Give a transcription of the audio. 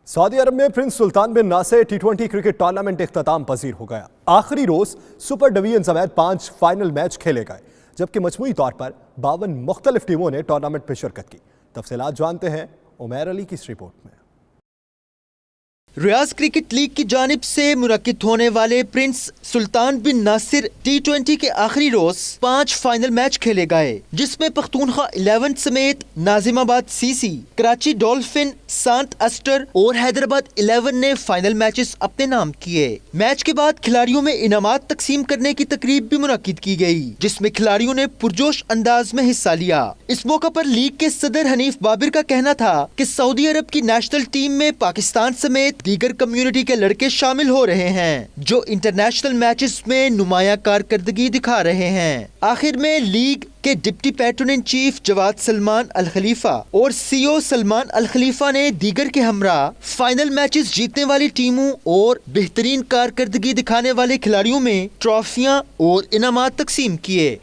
Saudi अरब में Prince सुल्तान बिन नासिर टी20 cricket tournament इख्तिताम पजीर हो गया। आखिरी रोज सुपर डिवीजन समेत 5 फाइनल मैच खेले गए, जबकि मजमूई तौर पर 52 मुख्तलिफ टीमों ने टूर्नामेंट में शिरकत की। तफसीलात जानते हैं उमैर अली की इस रिपोर्ट में। रियाज क्रिकेट लीग की जानिब से मुनक्किद होने वाले प्रिंस सुल्तान बिन नासिर टी20 के आखिरी रोज 5 फाइनल मैच खेले गए, जिसमें पख्तूनख्वा 11 समेत नाजिमाबाद सीसी, कराची डॉल्फिन, सांत अस्टर और हैदराबाद 11 ने फाइनल मैचेस अपने नाम किए। मैच के बाद खिलाड़ियों में इनामात तकसीम करने की तकरीब भी मुनक्किद की गई, जिसमें खिलाड़ियों ने पुरजोश अंदाज में हिस्सा लिया। इस मौका पर लीग के सदर हनीफ बाबिर का कहना था कि सऊदी अरब की नेशनल टीम में पाकिस्तान समेत दीगर कम्युनिटी के लड़के शामिल हो रहे हैं, जो इंटरनेशनल मैचेस में नुमाया कारकर्दगी दिखा रहे हैं। आखिर में लीग के deputy patron in chief Jawad Salman Al Khalifa और सीईओ सलमान अल खलीफा ने दीगर के हमरा फाइनल मैचेस जीतने वाली टीमों और बेहतरीन कारकर्दगी दिखाने वाले खिलाड़ियों में ट्रॉफियां और इनामात तकसीम किए।